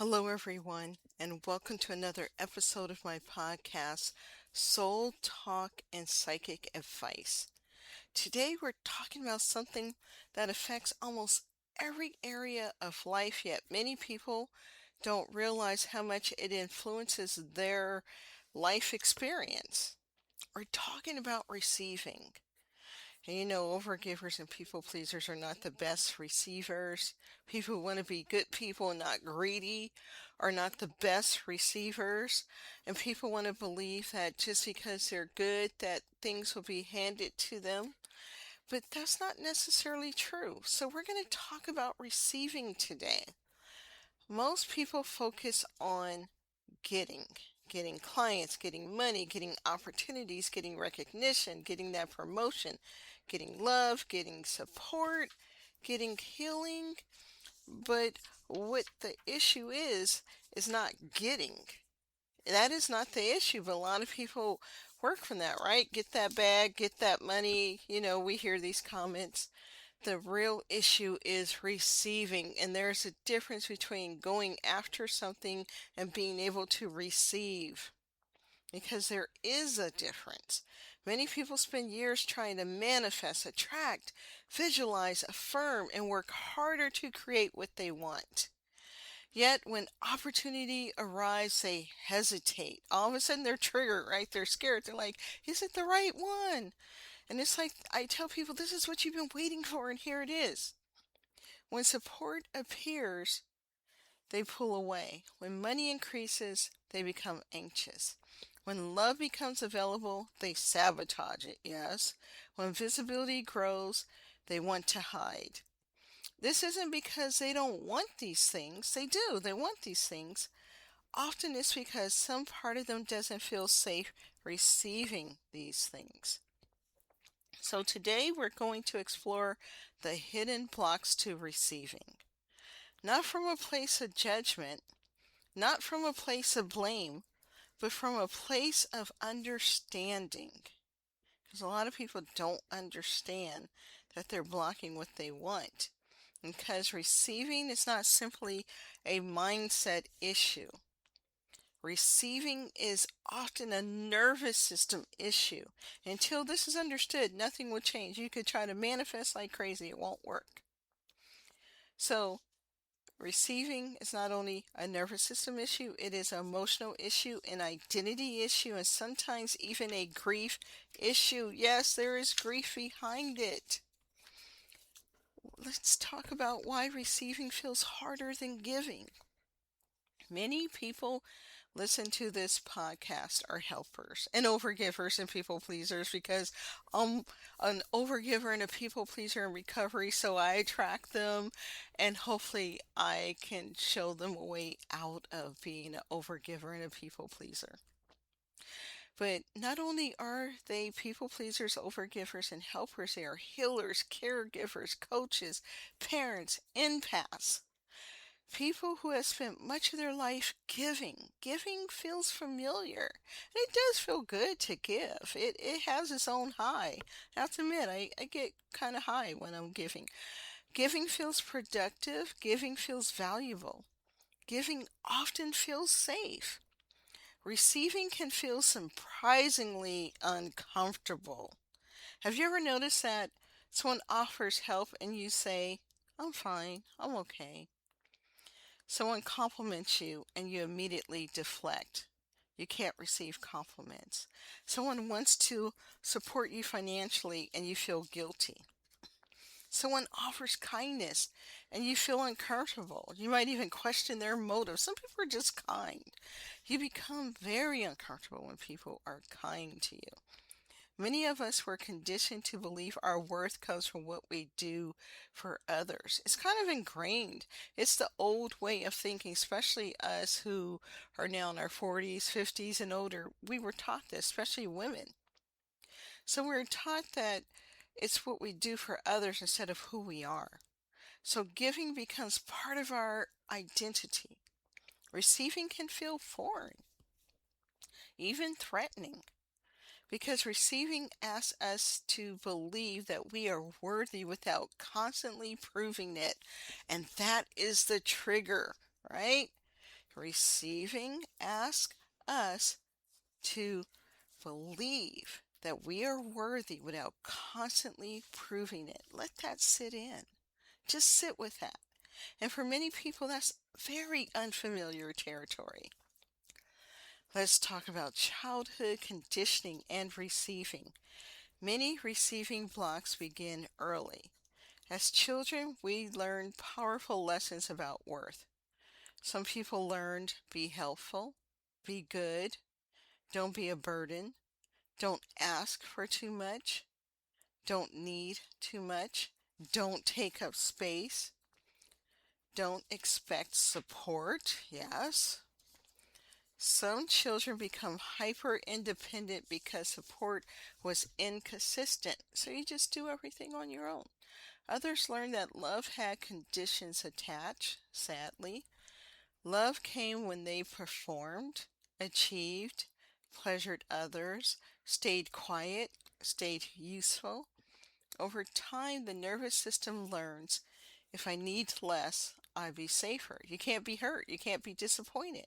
Hello, everyone, and welcome to another episode of my podcast, Soul Talk and Psychic Advice. Today, we're talking about something that affects almost every area of life, yet many people don't realize how much it influences their life experience. We're talking about receiving. And overgivers and people pleasers are not the best receivers. People who want to be good people and not greedy are not the best receivers. And people want to believe that just because they're good, that things will be handed to them. But that's not necessarily true. So we're going to talk about receiving today. Most people focus on getting getting clients, getting money, getting opportunities, getting recognition, getting that promotion, getting love, getting support, getting healing. But what the issue is not getting. That is not the issue, but a lot of people work from that, right? Get that bag, get that money. We hear these comments. The real issue is receiving, and there's a difference between going after something and being able to receive, because there is a difference. Many people spend years trying to manifest, attract, visualize, affirm, and work harder to create what they want. Yet when opportunity arrives, they hesitate. All of a sudden they're triggered, right? They're scared. They're like, is it the right one? And it's like I tell people, this is what you've been waiting for, and here it is. When support appears, they pull away. When money increases, they become anxious. When love becomes available, they sabotage it, yes. When visibility grows, they want to hide. This isn't because they don't want these things. They do. They want these things. Often it's because some part of them doesn't feel safe receiving these things. So today we're going to explore the hidden blocks to receiving. Not from a place of judgment, not from a place of blame, but from a place of understanding. Because a lot of people don't understand that they're blocking what they want. Because receiving is not simply a mindset issue. Receiving is often a nervous system issue. Until this is understood, nothing will change. You could try to manifest like crazy, it won't work. So, receiving is not only a nervous system issue, it is an emotional issue, an identity issue, and sometimes even a grief issue. Yes, there is grief behind it. Let's talk about why receiving feels harder than giving. Many people listen to this podcast are helpers and overgivers and people pleasers, because I'm an overgiver and a people pleaser in recovery, so I attract them, and hopefully I can show them a way out of being an overgiver and a people pleaser. But not only are they people pleasers, overgivers, and helpers, they are healers, caregivers, coaches, parents, empaths. People who have spent much of their life giving. Giving feels familiar. And it does feel good to give. It has its own high. I have to admit, I get kind of high when I'm giving. Giving feels productive. Giving feels valuable. Giving often feels safe. Receiving can feel surprisingly uncomfortable. Have you ever noticed that someone offers help and you say, I'm fine, I'm okay? Someone compliments you and you immediately deflect. You can't receive compliments. Someone wants to support you financially and you feel guilty. Someone offers kindness and you feel uncomfortable. You might even question their motives. Some people are just kind. You become very uncomfortable when people are kind to you. Many of us were conditioned to believe our worth comes from what we do for others. It's kind of ingrained. It's the old way of thinking, especially us who are now in our 40s, 50s, and older. We were taught this, especially women. So we're taught that it's what we do for others instead of who we are. So giving becomes part of our identity. Receiving can feel foreign, even threatening. Because receiving asks us to believe that we are worthy without constantly proving it. And that is the trigger, right? Receiving asks us to believe that we are worthy without constantly proving it. Let that sit in. Just sit with that. And for many people, that's very unfamiliar territory. Let's talk about childhood conditioning and receiving. Many receiving blocks begin early. As children, we learn powerful lessons about worth. Some people learned be helpful, be good, don't be a burden, don't ask for too much, don't need too much, don't take up space, don't expect support. Yes. Some children become hyper independent because support was inconsistent, so you just do everything on your own. Others learn that love had conditions attached, sadly. Love came when they performed, achieved, pleasured others, stayed quiet, stayed useful. Over time, the nervous system learns if I need less, I'll be safer. You can't be hurt. You can't be disappointed.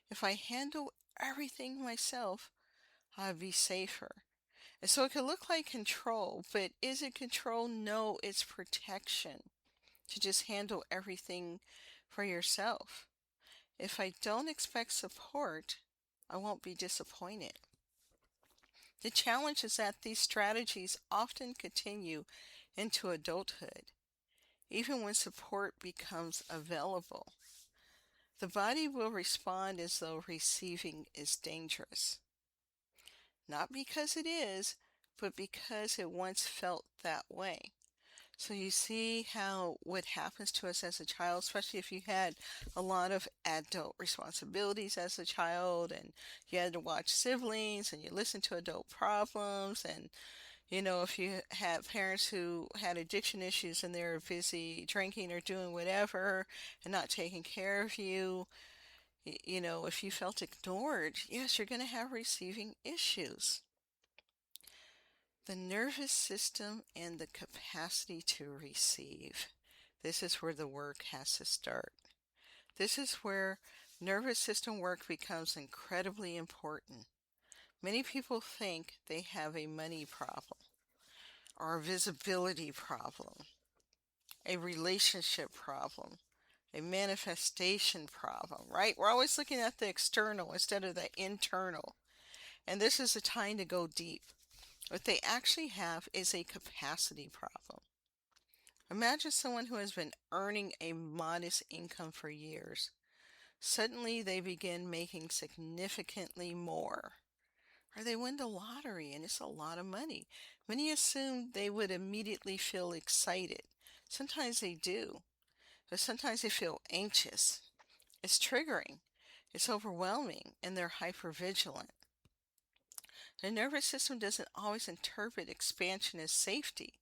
If I handle everything myself, I'll be safer. And so it can look like control, but is it control? No, it's protection to just handle everything for yourself. If I don't expect support, I won't be disappointed. The challenge is that these strategies often continue into adulthood, even when support becomes available. The body will respond as though receiving is dangerous. Not because it is, but because it once felt that way. So you see how what happens to us as a child, especially if you had a lot of adult responsibilities as a child and you had to watch siblings and you listen to adult problems and if you had parents who had addiction issues and they're busy drinking or doing whatever and not taking care of you, if you felt ignored, yes, you're going to have receiving issues. The nervous system and the capacity to receive. This is where the work has to start. This is where nervous system work becomes incredibly important. Many people think they have a money problem, or a visibility problem, a relationship problem, a manifestation problem, right? We're always looking at the external instead of the internal. And this is a time to go deep. What they actually have is a capacity problem. Imagine someone who has been earning a modest income for years. Suddenly they begin making significantly more. Or they win the lottery and it's a lot of money. Many assume they would immediately feel excited. Sometimes they do, but sometimes they feel anxious. It's triggering, it's overwhelming, and they're hypervigilant. The nervous system doesn't always interpret expansion as safety.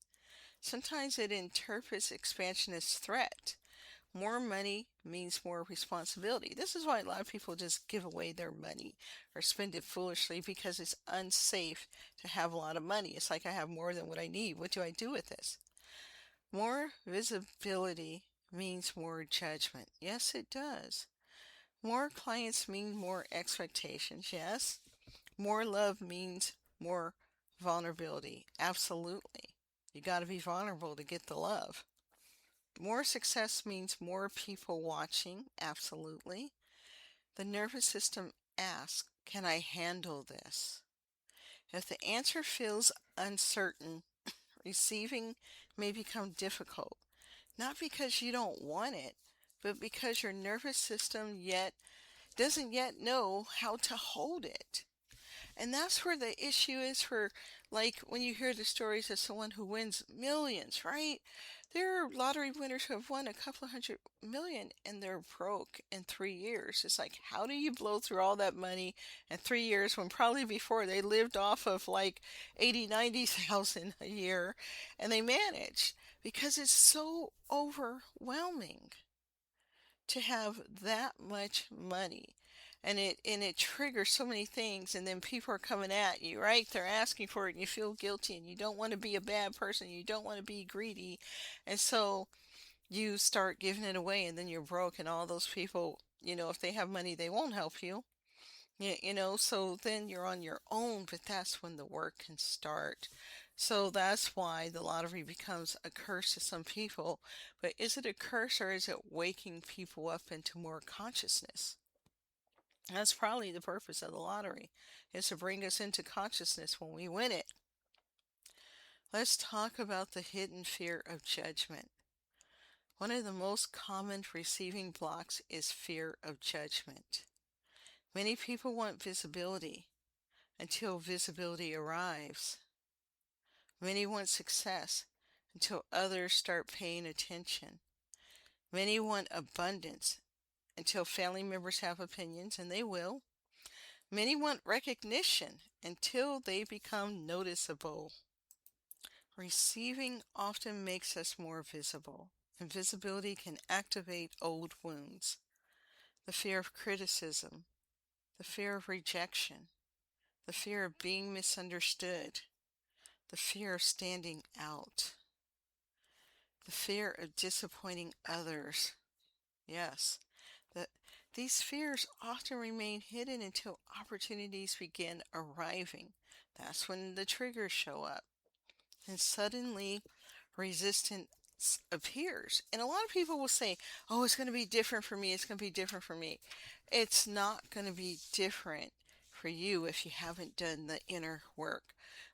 Sometimes it interprets expansion as threat. More money means more responsibility. This is why a lot of people just give away their money or spend it foolishly because it's unsafe to have a lot of money. It's like I have more than what I need. What do I do with this? More visibility means more judgment. Yes, it does. More clients mean more expectations. Yes. More love means more vulnerability. Absolutely. You got to be vulnerable to get the love. More success means more people watching. Absolutely. The nervous system asks, can I handle this? If the answer feels uncertain, receiving may become difficult. Not because you don't want it, but because your nervous system doesn't yet know how to hold it. And that's where the issue is for, like, when you hear the stories of someone who wins millions, right? There are lottery winners who have won a couple of hundred million and they're broke in 3 years. It's like, how do you blow through all that money in 3 years when probably before they lived off of like 80, 90,000 a year and they manage? Because it's so overwhelming to have that much money, and it triggers so many things, and then people are coming at you, right? They're asking for it and you feel guilty and you don't want to be a bad person, you don't want to be greedy, and so you start giving it away and then you're broke and all those people if they have money, they won't help you. So then you're on your own, but that's when the work can start. So that's why the lottery becomes a curse to some people. But is it a curse or is it waking people up into more consciousness? That's probably the purpose of the lottery, is to bring us into consciousness when we win it. Let's talk about the hidden fear of judgment. One of the most common receiving blocks is fear of judgment. Many people want visibility until visibility arrives. Many want success until others start paying attention. Many want abundance until family members have opinions, and they will. Many want recognition until they become noticeable. Receiving often makes us more visible. Invisibility can activate old wounds. The fear of criticism, the fear of rejection, the fear of being misunderstood, the fear of standing out, the fear of disappointing others. Yes, that these fears often remain hidden until opportunities begin arriving. That's when the triggers show up. And suddenly resistance appears. And a lot of people will say, oh, it's going to be different for me. It's going to be different for me. It's not going to be different for you if you haven't done the inner work.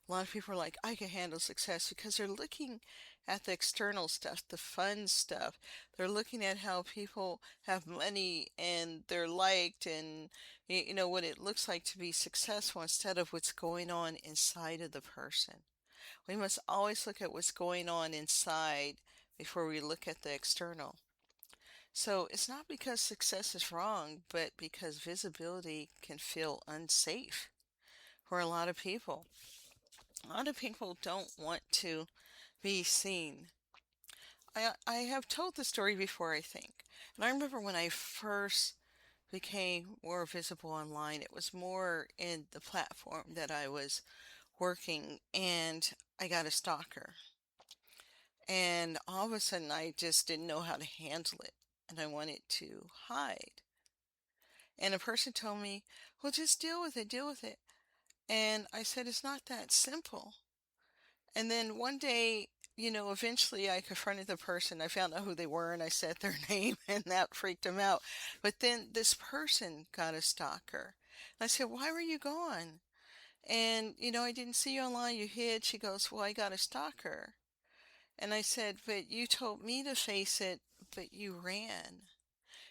A lot of people are like, I can handle success because they're looking at the external stuff, the fun stuff. They're looking at how people have money and they're liked and what it looks like to be successful instead of what's going on inside of the person. We must always look at what's going on inside before we look at the external. So it's not because success is wrong, but because visibility can feel unsafe for a lot of people. A lot of people don't want to be seen. I have told the story before, I think. And I remember when I first became more visible online, it was more in the platform that I was working, and I got a stalker. And all of a sudden, I just didn't know how to handle it. And I wanted to hide. And a person told me, well, just deal with it, deal with it. And I said, it's not that simple. And then one day, eventually I confronted the person. I found out who they were and I said their name, and that freaked them out. But then this person got a stalker. And I said, why were you gone? And, I didn't see you online, you hid. She goes, well, I got a stalker. And I said, but you told me to face it, but you ran.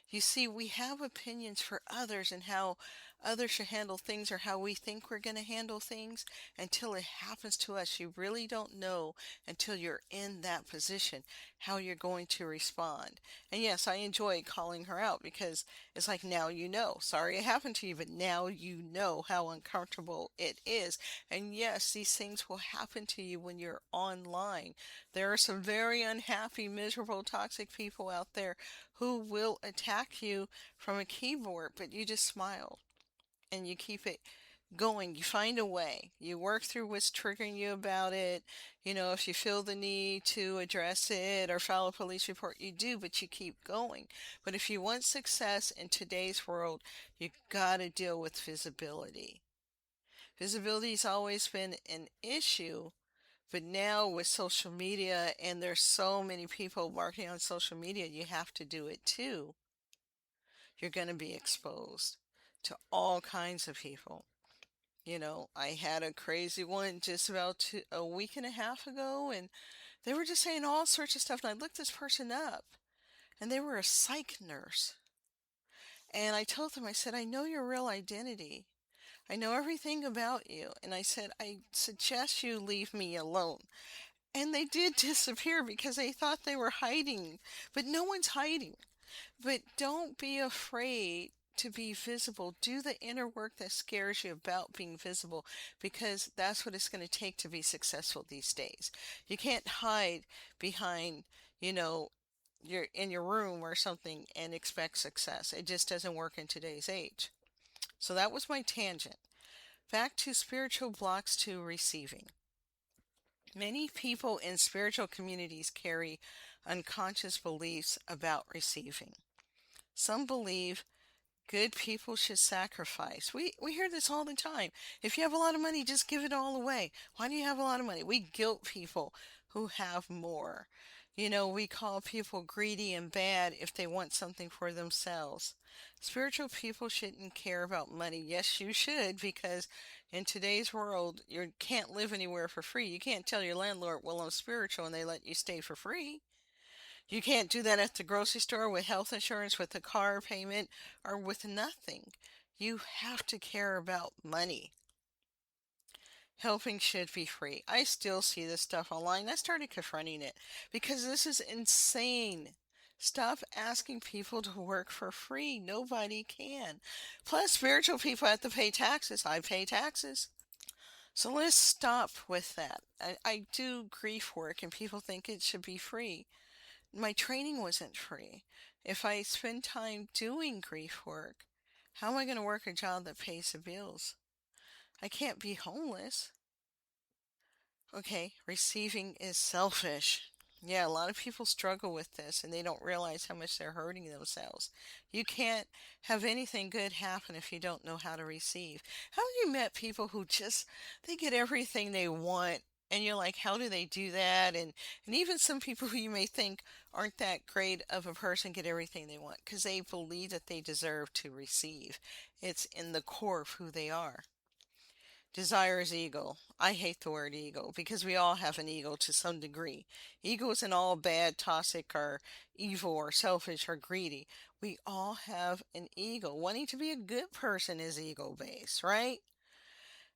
You see, we have opinions for others and how others should handle things or how we think we're going to handle things until it happens to us. You really don't know until you're in that position how you're going to respond. And yes, I enjoy calling her out because it's like, now you know. Sorry it happened to you, but now you know how uncomfortable it is. And yes, these things will happen to you when you're online. There are some very unhappy, miserable, toxic people out there who will attack you from a keyboard, but you just smile and you keep it going. You find a way. You work through what's triggering you about it. If you feel the need to address it or file a police report, you do, but you keep going. But if you want success in today's world, you gotta deal with visibility. Visibility's always been an issue, but now with social media, and there's so many people marketing on social media, you have to do it too. You're going to be exposed to all kinds of people. I had a crazy one just about a week and a half ago, and they were just saying all sorts of stuff. And I looked this person up, and they were a psych nurse. And I told them, I said, I know your real identity. I know everything about you. And I said, I suggest you leave me alone. And they did disappear because they thought they were hiding. But no one's hiding. But don't be afraid to be visible. Do the inner work that scares you about being visible, because that's what it's going to take to be successful these days. You can't hide behind, you're in your room or something and expect success. It just doesn't work in today's age. So that was my tangent. Back to spiritual blocks to receiving. Many people in spiritual communities carry unconscious beliefs about receiving. Some believe Good people should sacrifice. We hear this all the time. If you have a lot of money, just give it all away. Why do you have a lot of money? We guilt people who have more. We call people greedy and bad if they want something for themselves. Spiritual people shouldn't care about money. Yes, you should, because in today's world, you can't live anywhere for free. You can't tell your landlord, well, I'm spiritual, and they let you stay for free. You can't do that at the grocery store with health insurance, with a car payment, or with nothing. You have to care about money. Helping should be free. I still see this stuff online. I started confronting it because this is insane. Stop asking people to work for free. Nobody can. Plus, spiritual people have to pay taxes. I pay taxes. So let's stop with that. I do grief work and people think it should be free. My training wasn't free. If I spend time doing grief work, how am I going to work a job that pays the bills? I can't be homeless. Okay, receiving is selfish. Yeah, a lot of people struggle with this and they don't realize how much they're hurting themselves. You can't have anything good happen if you don't know how to receive. Have you met people who just they get everything they want and you're like, how do they do that? And even some people who you may think aren't that great of a person get everything they want because they believe that they deserve to receive. It's in the core of who they are. Desire is ego. I hate the word ego because we all have an ego to some degree. Ego isn't all bad, toxic, or evil, or selfish, or greedy. We all have an ego. Wanting to be a good person is ego based, right?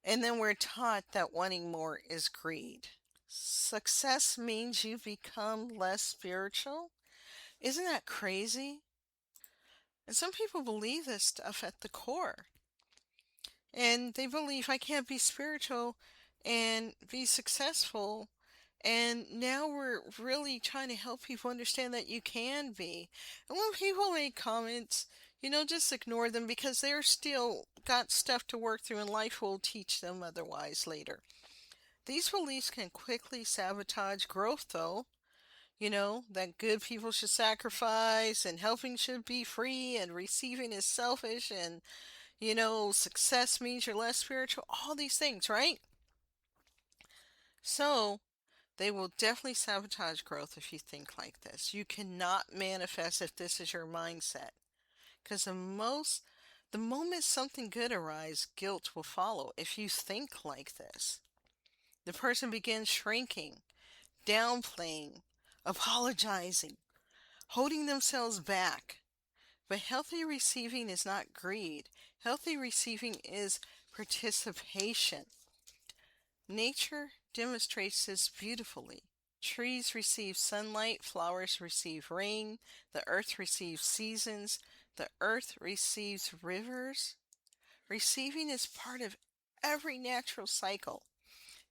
And then we're taught that wanting more is greed. Success means you become less spiritual? Isn't that crazy? And some people believe this stuff at the core. And they believe I can't be spiritual and be successful. And now we're really trying to help people understand that you can be. And when people make comments, just ignore them because they're still got stuff to work through and life will teach them otherwise later. These beliefs can quickly sabotage growth, though. That good people should sacrifice and helping should be free and receiving is selfish and success means you're less spiritual, all these things, right? So, they will definitely sabotage growth if you think like this. You cannot manifest if this is your mindset. Because the moment something good arises, guilt will follow if you think like this. The person begins shrinking, downplaying, apologizing, holding themselves back. But healthy receiving is not greed. Healthy receiving is participation. Nature demonstrates this beautifully. Trees receive sunlight, flowers receive rain, the earth receives seasons, the earth receives rivers. Receiving is part of every natural cycle.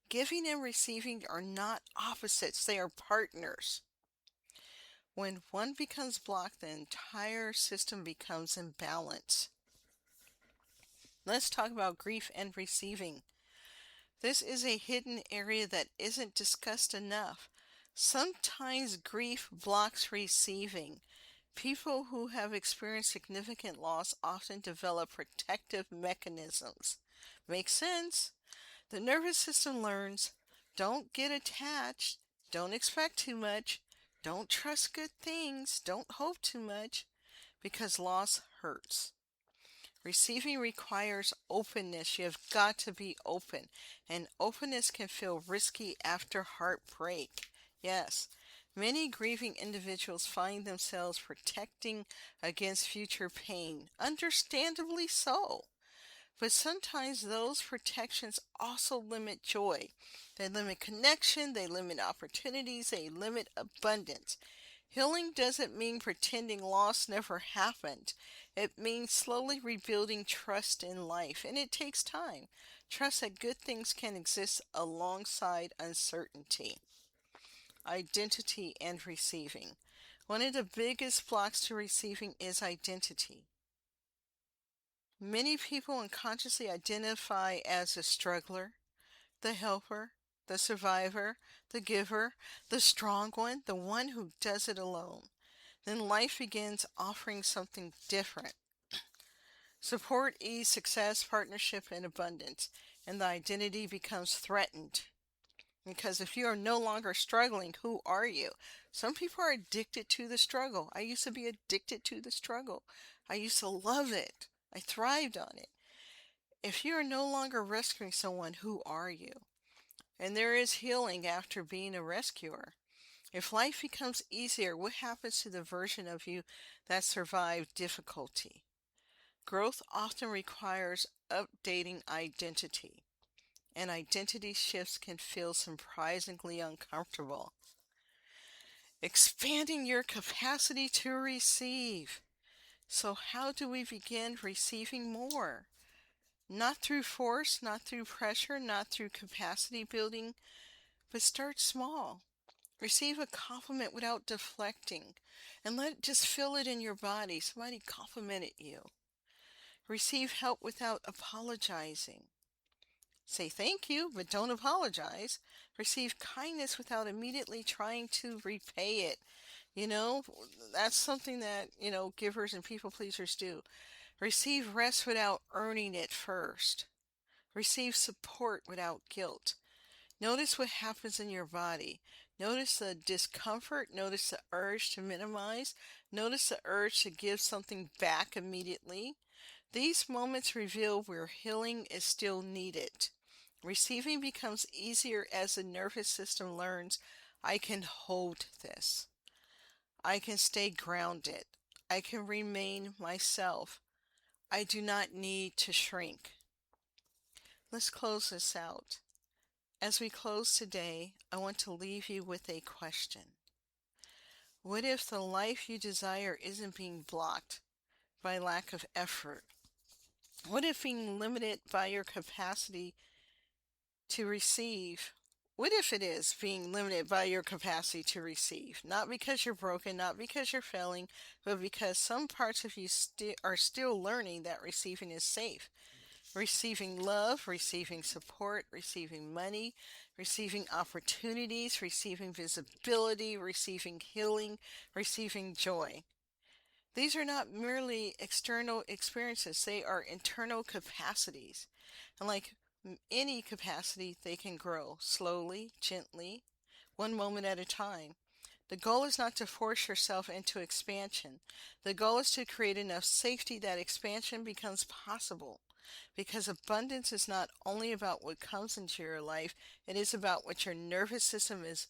Giving and receiving are not opposites, they are partners. When one becomes blocked, the entire system becomes imbalanced. Let's talk about grief and receiving. This is a hidden area that isn't discussed enough. Sometimes grief blocks receiving. People who have experienced significant loss often develop protective mechanisms. Makes sense? The nervous system learns, don't get attached, don't expect too much, don't trust good things, don't hope too much, because loss hurts. Receiving requires openness. You have got to be open. And openness can feel risky after heartbreak. Yes, many grieving individuals find themselves protecting against future pain. Understandably so. But sometimes those protections also limit joy. They limit connection, they limit opportunities, they limit abundance. Healing doesn't mean pretending loss never happened. It means slowly rebuilding trust in life, and it takes time. Trust that good things can exist alongside uncertainty. Identity and receiving. One of the biggest blocks to receiving is identity. Many people unconsciously identify as a struggler, the helper, the survivor, the giver, the strong one, the one who does it alone. Then life begins offering something different. Support, ease, success, partnership, and abundance. And the identity becomes threatened. Because if you are no longer struggling, who are you? Some people are addicted to the struggle. I used to be addicted to the struggle. I used to love it. I thrived on it. If you are no longer rescuing someone, who are you? And there is healing after being a rescuer. If life becomes easier, what happens to the version of you that survived difficulty? Growth often requires updating identity, and identity shifts can feel surprisingly uncomfortable. Expanding your capacity to receive. So, how do we begin receiving more? Not through force, not through pressure, not through capacity building, but start small. Receive a compliment without deflecting and just feel it in your body. Somebody complimented you. Receive help without apologizing. Say thank you, but don't apologize. Receive kindness without immediately trying to repay it. You know, that's something that, givers and people pleasers do. Receive rest without earning it first. Receive support without guilt. Notice what happens in your body. Notice the discomfort. Notice the urge to minimize. Notice the urge to give something back immediately. These moments reveal where healing is still needed. Receiving becomes easier as the nervous system learns, I can hold this. I can stay grounded. I can remain myself. I do not need to shrink. Let's close this out. As we close today, I want to leave you with a question. What if the life you desire isn't being blocked by lack of effort? What if being limited by your capacity to receive? What if it is being limited by your capacity to receive? Not because you're broken, not because you're failing, but because some parts of you are still learning that receiving is safe. Receiving love, receiving support, receiving money, receiving opportunities, receiving visibility, receiving healing, receiving joy. These are not merely external experiences, they are internal capacities. And like any capacity, they can grow slowly, gently, one moment at a time. The goal is not to force yourself into expansion. The goal is to create enough safety that expansion becomes possible. Because abundance is not only about what comes into your life, it is about what your nervous system is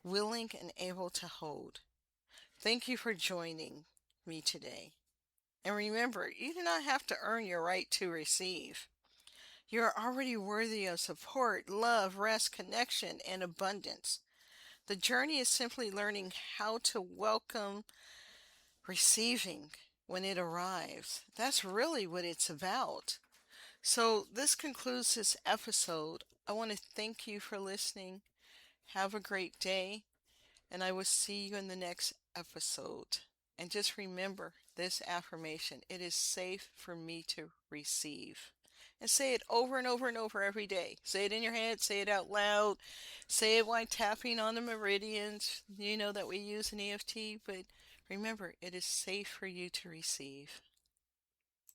willing and able to hold. Thank you for joining me today. And remember, you do not have to earn your right to receive. You are already worthy of support, love, rest, connection, and abundance. The journey is simply learning how to welcome receiving when it arrives. That's really what it's about. So, this concludes this episode. I want to thank you for listening. Have a great day, and I will see you in the next episode. And just remember this affirmation: it is safe for me to receive. And say it over and over and over every day. Say it in your head, say it out loud, say it while tapping on the meridians, that we use in EFT. But remember, it is safe for you to receive.